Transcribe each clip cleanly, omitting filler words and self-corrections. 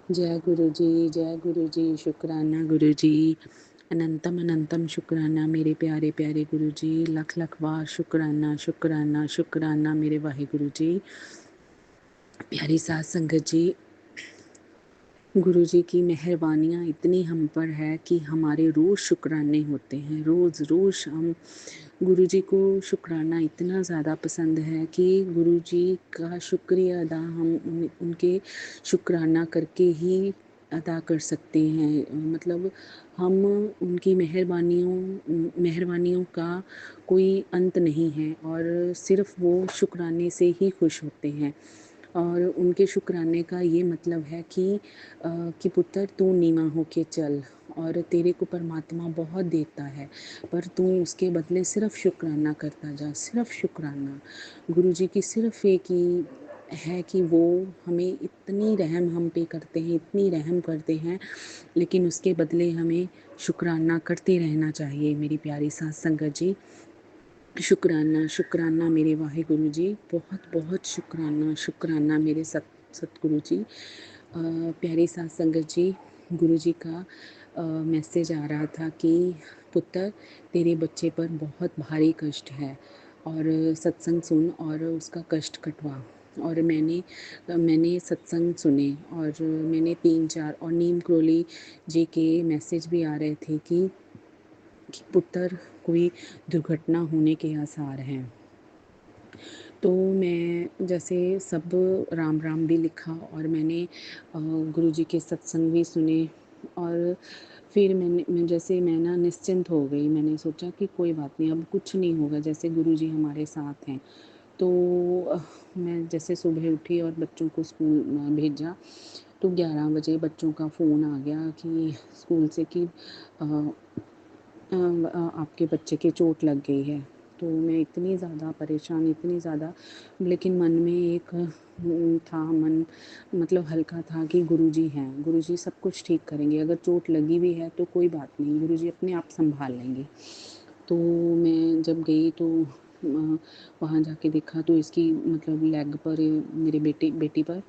जय गुरु जी, शुक्राना गुरु जी। अनंतम अनंतम शुक्राना मेरे प्यारे प्यारे गुरु जी। लख लख बार शुक्राना शुक्राना शुक्राना मेरे वाहे गुरु जी। प्यारी साध संगत जी, गुरु जी की मेहरबानियाँ इतनी हम पर है कि हमारे रोज़ शुक्राने होते हैं। रोज़ रोज़ हम गुरु जी को शुक्राना इतना ज़्यादा पसंद है कि गुरु जी का शुक्रिया अदा हम उनके शुक्राना करके ही अदा कर सकते हैं। मतलब हम उनकी मेहरबानियों का कोई अंत नहीं है और सिर्फ़ वो शुक्राने से ही खुश होते हैं। और उनके शुक्राने का ये मतलब है कि पुत्र तू नीवा होके चल और तेरे को परमात्मा बहुत देता है, पर तू उसके बदले सिर्फ शुक्राना करता जा, सिर्फ शुक्राना। गुरु जी की सिर्फ एक ही है कि वो हमें इतनी रहम हम पे करते हैं, इतनी रहम करते हैं, लेकिन उसके बदले हमें शुक्राना करते रहना चाहिए। मेरी प्यारी साथ संगत जी, शुक्राना शुक्राना मेरे वाहे गुरु जी, बहुत बहुत शुक्राना शुक्राना मेरे सतगुरु जी। प्यारी साथ संगत जी, गुरु जी का मैसेज आ रहा था कि पुत्र तेरे बच्चे पर बहुत भारी कष्ट है और सत्संग सुन और उसका कष्ट कटवा। और मैंने सत्संग सुने और मैंने 3-4 और नीम क्रोली जी के मैसेज भी आ रहे थे कि पुत्र कोई दुर्घटना होने के आसार हैं। तो मैं जैसे सब राम राम भी लिखा और मैंने गुरु जी के सत्संग भी सुने और फिर मैं ना निश्चिंत हो गई। मैंने सोचा कि कोई बात नहीं, अब कुछ नहीं होगा, जैसे गुरु जी हमारे साथ हैं। तो मैं जैसे सुबह उठी और बच्चों को स्कूल भेजा तो 11 बजे बच्चों का फ़ोन आ गया कि स्कूल से कि आपके बच्चे के चोट लग गई है। तो मैं इतनी ज़्यादा परेशान, इतनी ज़्यादा, लेकिन मन में एक था, मन मतलब हल्का था कि गुरुजी हैं, गुरुजी सब कुछ ठीक करेंगे। अगर चोट लगी भी है तो कोई बात नहीं, गुरुजी अपने आप सँभाल लेंगे। तो मैं जब गई तो वहाँ जाके देखा तो इसकी मतलब लेग पर, मेरे बेटी पर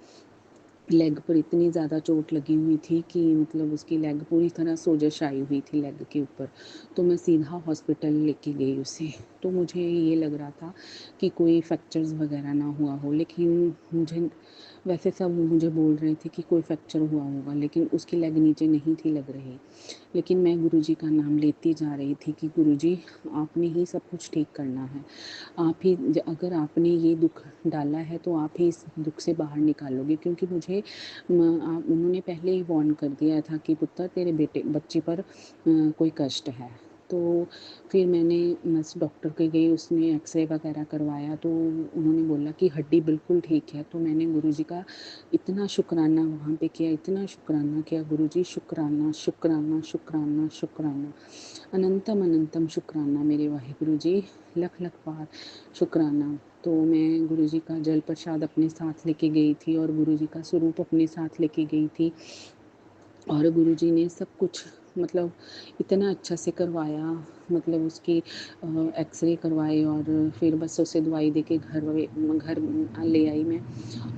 लेग पर इतनी ज़्यादा चोट लगी हुई थी कि मतलब उसकी लेग पूरी तरह सोजश आई हुई थी लेग के ऊपर। तो मैं सीधा हॉस्पिटल लेके गई उसे। तो मुझे ये लग रहा था कि कोई फ्रैक्चर्स वगैरह ना हुआ हो, लेकिन मुझे वैसे सब मुझे बोल रहे थे कि कोई फ्रैक्चर हुआ होगा, लेकिन उसकी लेग नीचे नहीं थी लग रही। लेकिन मैं गुरुजी का नाम लेती जा रही थी कि गुरुजी आपने ही सब कुछ ठीक करना है। आप ही अगर आपने ये दुख डाला है तो आप ही इस दुख से बाहर निकालोगे, क्योंकि मुझे उन्होंने पहले ही वार्न कर दिया था कि पुत्र तेरे बच्चे पर कोई कष्ट है। तो फिर मैं डॉक्टर के गई, उसने एक्सरे वगैरह करवाया तो उन्होंने बोला कि हड्डी बिल्कुल ठीक है। तो मैंने गुरुजी का इतना शुक्राना वहाँ पे किया, इतना शुक्राना किया, गुरुजी शुक्राना शुक्राना शुक्राना शुक्राना, अनंतम अनंतम शुक्राना मेरे वाहिगुरु जी, लख लख बार शुक्राना। तो मैं गुरुजी का जल प्रसाद अपने साथ लेके गई थी और गुरुजी का स्वरूप अपने साथ लेके गई थी और गुरुजी ने सब कुछ मतलब इतना अच्छा से करवाया। मतलब उसकी एक्सरे करवाए और फिर बस उसे दवाई देके घर ले आई मैं।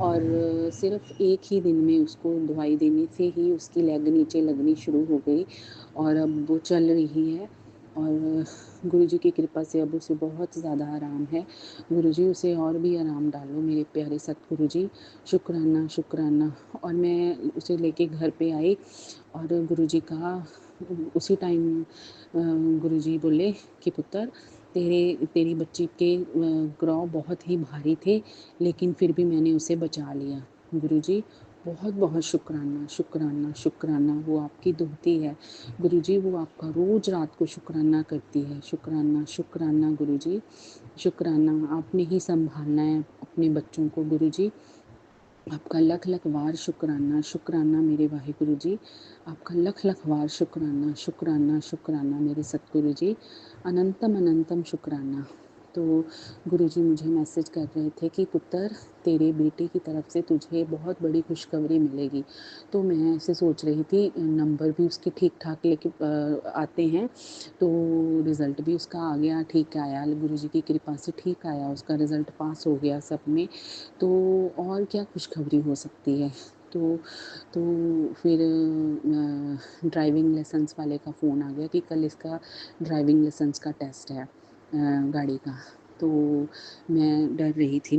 और सिर्फ एक ही दिन में उसको दवाई देने से ही उसकी लेग नीचे लगनी शुरू हो गई और अब वो चल रही है। और गुरुजी की कृपा से अब उसे बहुत ज़्यादा आराम है। गुरुजी उसे और भी आराम डालो मेरे प्यारे सतगुरु जी, शुक्राना शुक्राना। और मैं उसे लेके घर पे आई और गुरुजी का उसी टाइम गुरुजी बोले कि पुत्र तेरी बच्ची के ग्रह बहुत ही भारी थे, लेकिन फिर भी मैंने उसे बचा लिया। गुरुजी बहुत बहुत शुक्राना शुक्राना शुक्राना, वो आपकी दोहती है गुरुजी, वो आपका रोज़ रात को शुक्राना करती है। शुक्राना शुक्राना गुरुजी, शुक्राना। आपने ही संभालना है अपने बच्चों को गुरुजी, आपका लख लख वार शुक्राना शुक्राना मेरे वाहिगुरु जी, आपका लख लख वार शुक्राना शुक्राना शुक्राना मेरे सतगुरु जी, अनंतम अनंतम शुक्राना। तो गुरुजी मुझे मैसेज कर रहे थे कि पुत्र तेरे बेटे की तरफ से तुझे बहुत बड़ी खुशखबरी मिलेगी। तो मैं ऐसे सोच रही थी, नंबर भी उसके ठीक ठाक लेके आते हैं, तो रिज़ल्ट भी उसका आ गया, ठीक आया, गुरुजी की कृपा से ठीक आया, उसका रिज़ल्ट पास हो गया सब में। तो और क्या खुशखबरी हो सकती है। तो फिर ड्राइविंग लाइसेंस वाले का फ़ोन आ गया कि कल इसका ड्राइविंग लाइसेंस का टेस्ट है गाड़ी का। तो मैं डर रही थी,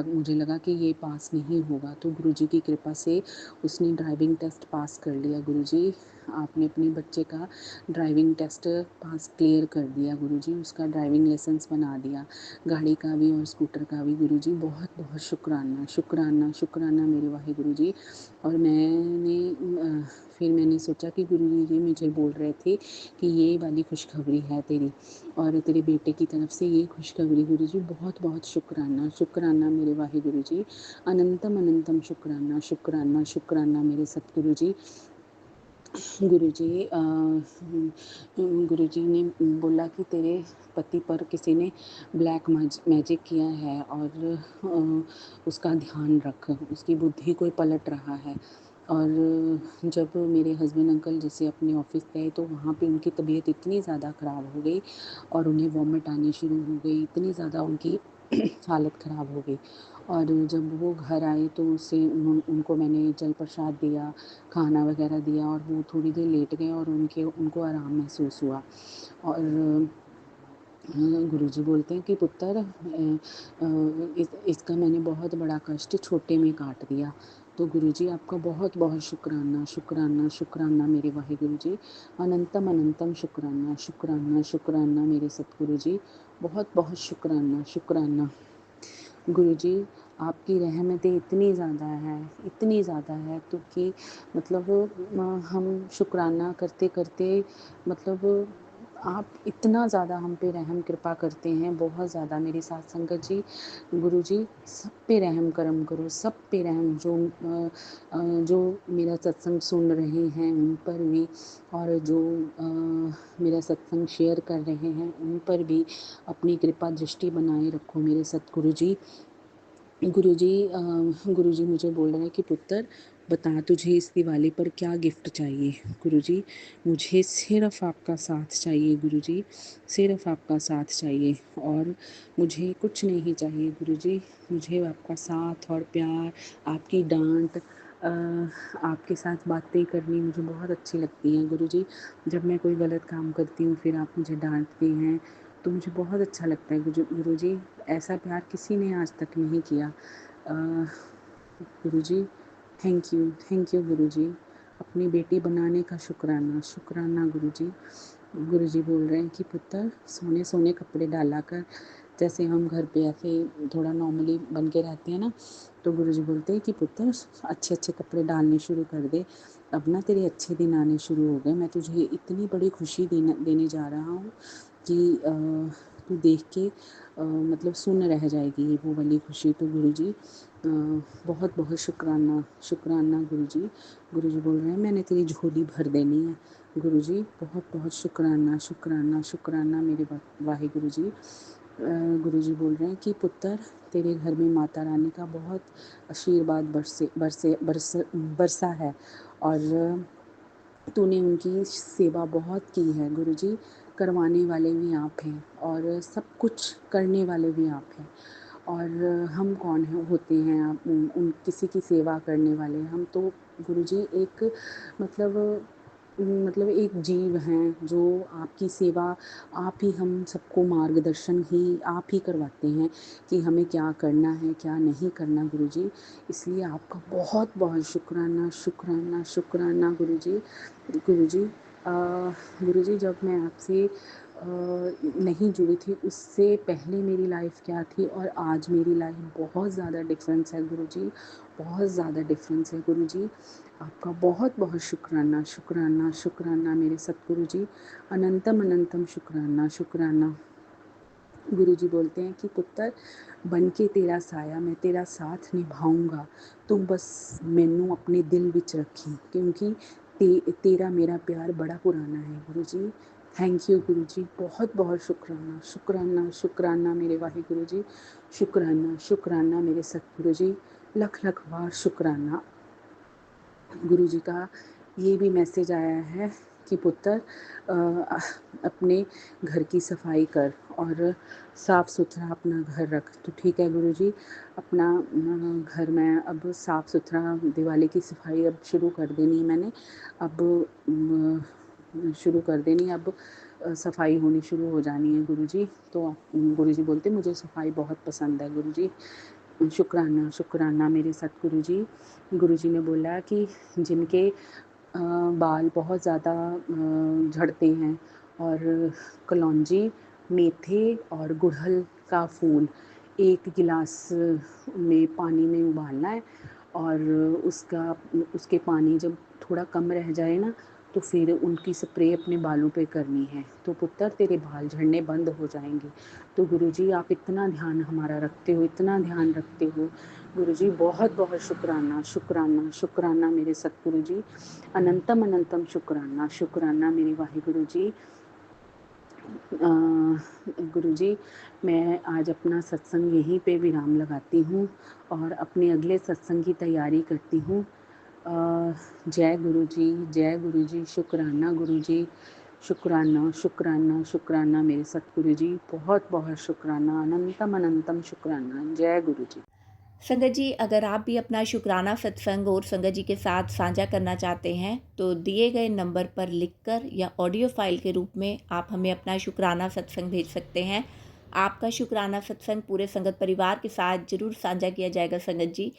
मुझे लगा कि ये पास नहीं होगा, तो गुरुजी की कृपा से उसने ड्राइविंग टेस्ट पास कर लिया। गुरुजी, आपने अपने बच्चे का ड्राइविंग टेस्ट पास क्लियर कर दिया गुरुजी, उसका ड्राइविंग लाइसेंस बना दिया, गाड़ी का भी और स्कूटर का भी। गुरुजी बहुत बहुत शुक्राना, शुक्राना, शुक्राना मेरे वाहिगुरु जी। और फिर मैंने सोचा कि गुरुजी जी मुझे बोल रहे थे कि ये वाली खुशखबरी है तेरी और तेरे बेटे की तरफ से ये खुशखबरी। गुरुजी बहुत बहुत शुक्राना, शुक्राना मेरे वाहिगुरु जी, अनंतम अनंतम शुक्राना, शुक्राना, शुक्राना मेरे सतगुरु जी। गुरुजी गुरुजी ने बोला कि तेरे पति पर किसी ने ब्लैक मैजिक किया है और उसका ध्यान रख, उसकी बुद्धि कोई पलट रहा है। और जब मेरे हस्बैंड अंकल जैसे अपने ऑफिस गए तो वहाँ पे उनकी तबीयत इतनी ज़्यादा ख़राब हो गई और उन्हें वॉमिट आनी शुरू हो गई, इतनी ज़्यादा उनकी हालत ख़राब हो गई। और जब वो घर आए तो उनको मैंने जल प्रसाद दिया, खाना वगैरह दिया और वो थोड़ी देर लेट गए और उनको आराम महसूस हुआ। और गुरुजी बोलते हैं कि पुत्र इसका मैंने बहुत बड़ा कष्ट छोटे में काट दिया। तो गुरुजी आपका बहुत बहुत शुक्राना, शुक्राना, शुक्राना मेरे वाहिगुरु जी, अनंतम अनंतम शुक्राना, शुक्राना, शुक्राना मेरे सतगुरु जी, बहुत बहुत शुक्राना, शुक्राना। गुरुजी आपकी रहमतें इतनी ज़्यादा है तो कि मतलब हम शुक्राना करते करते मतलब आप इतना ज़्यादा हम पे रहम कृपा करते हैं, बहुत ज़्यादा। मेरी साथ संगत जी, गुरुजी सब पे रहम करम करो, सब पे रहम, जो मेरा सत्संग सुन रहे हैं उन पर भी और जो मेरा सत्संग शेयर कर रहे हैं उन पर भी अपनी कृपा दृष्टि बनाए रखो मेरे सतगुरु जी। गुरुजी मुझे बोल रहे हैं कि पुत्र बता तुझे इस दिवाली पर क्या गिफ्ट चाहिए। गुरुजी मुझे सिर्फ़ आपका साथ चाहिए गुरुजी, सिर्फ़ आपका साथ चाहिए और मुझे कुछ नहीं चाहिए गुरुजी। मुझे आपका साथ और प्यार, आपकी डाँट, आपके साथ बातें करनी मुझे बहुत अच्छी लगती हैं गुरुजी। जब मैं कोई गलत काम करती हूँ फिर आप मुझे डाँटते हैं तो मुझे बहुत अच्छा लगता है गुरुजी। ऐसा प्यार किसी ने आज तक नहीं किया। गुरुजी थैंक यू गुरुजी। अपनी बेटी बनाने का शुक्राना, शुक्राना गुरुजी। गुरुजी बोल रहे हैं कि पुत्र सोने सोने कपड़े डाला कर, जैसे हम घर पे ऐसे थोड़ा नॉर्मली बन के रहते हैं ना, तो गुरुजी बोलते हैं कि पुत्र अच्छे अच्छे कपड़े डालने शुरू कर दे, अब ना तेरे अच्छे दिन आने शुरू हो गए। मैं तुझे इतनी बड़ी खुशी देने जा रहा हूँ कि तू देख के मतलब सुन्न रह जाएगी ये वो वाली खुशी। तो गुरुजी बहुत बहुत शुक्राना, शुक्राना गुरुजी। गुरुजी बोल रहे हैं मैंने तेरी झोली भर देनी है। गुरुजी बहुत बहुत शुक्राना, शुक्राना, शुक्राना मेरे वाहिगुरु जी। गुरुजी बोल रहे हैं कि पुत्र तेरे घर में माता रानी का बहुत आशीर्वाद बरसा है और तूने उनकी सेवा बहुत की है गुरुजी। करवाने वाले भी आप हैं और सब कुछ करने वाले भी आप हैं। और हम कौन हैं होते हैं आप उन किसी की सेवा करने वाले। हम तो गुरुजी एक मतलब एक जीव हैं जो आपकी सेवा, आप ही हम सबको मार्गदर्शन ही आप ही करवाते हैं कि हमें क्या करना है क्या नहीं करना गुरुजी। इसलिए आपका बहुत बहुत शुक्राना, शुक्राना, शुक्राना गुरुजी। गुरुजी गुरुजी जब मैं आपसे नहीं जुड़ी थी उससे पहले मेरी लाइफ क्या थी और आज मेरी लाइफ बहुत ज़्यादा डिफरेंस है गुरुजी, बहुत ज़्यादा डिफरेंस है गुरुजी। आपका बहुत बहुत शुक्राना, शुक्राना, शुक्राना मेरे सतगुरु जी, अनंतम अनंतम शुक्राना, शुक्राना। गुरुजी बोलते हैं कि पुत्र बन के तेरा साया मैं तेरा साथ निभाऊंगा, तू बस मैनू अपने दिल विच रखी क्योंकि तेरा मेरा प्यार बड़ा पुराना है गुरुजी। थैंक यू गुरुजी, बहुत बहुत शुक्राना, शुक्राना, शुक्राना मेरे वाहिगुरु जी, शुक्राना, शुक्राना मेरे सतगुरु जी, लख बार शुक्राना। गुरुजी का ये भी मैसेज आया है कि पुत्र अपने घर की सफाई कर और साफ़ सुथरा अपना घर रख। तो ठीक है गुरुजी, अपना घर मैं अब साफ़ सुथरा दिवाली की सफाई अब शुरू कर देनी है मैंने। अब शुरू कर देनी है, अब सफाई होनी शुरू हो जानी है गुरुजी। तो गुरुजी बोलते मुझे सफाई बहुत पसंद है गुरुजी। शुक्राना, शुक्राना मेरे सतगुरुजी। गुरुजी ने बोला कि जिनके बाल बहुत ज़्यादा झड़ते हैं और कलौंजी, मेथे और गुड़हल का फूल 1 गिलास में पानी में उबालना है और उसके पानी जब थोड़ा कम रह जाए ना, तो फिर उनकी स्प्रे अपने बालों पे करनी है। तो पुत्र तेरे बाल झड़ने बंद हो जाएँगे। तो गुरुजी आप इतना ध्यान हमारा रखते हो, इतना ध्यान रखते हो। गुरुजी बहुत-बहुत शुक्राना, शुक्राना, शुक्राना मेरे सतगुरुजी। अनंतम अनंतम शुक्राना, शुक्राना मेरे वाहिगुरु जी। गुरुजी, मैं आज अपना सत्संग यहीं पे विराम लगाती हूँ और अपने अगले सत्संग की तैयारी करती हूँ। जय गुरु जी, शुक्राना गुरु जी, शुक्राना, शुक्राना, शुक्राना मेरे सतगुरु जी, बहुत-बहुत शुक्राना, अनंतम अनंतम शुक्राना। जय गुरु जी। संगत जी, अगर आप भी अपना शुक्राना सत्संग और संगत जी के साथ साझा करना चाहते हैं तो दिए गए नंबर पर लिखकर या ऑडियो फाइल के रूप में आप हमें अपना शुक्राना सत्संग भेज सकते हैं। आपका शुक्राना सत्संग पूरे संगत परिवार के साथ ज़रूर साझा किया जाएगा संगत जी।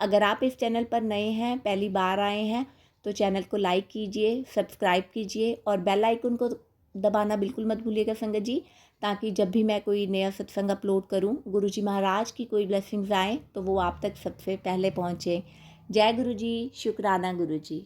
अगर आप इस चैनल पर नए हैं, पहली बार आए हैं, तो चैनल को लाइक कीजिए, सब्सक्राइब कीजिए और बेल आइकन को दबाना बिल्कुल मत भूलिएगा संगत जी, ताकि जब भी मैं कोई नया सत्संग अपलोड करूं, गुरुजी महाराज की कोई ब्लेसिंग्स आए तो वो आप तक सबसे पहले पहुंचे। जय गुरु जी, शुक्राना गुरु जी।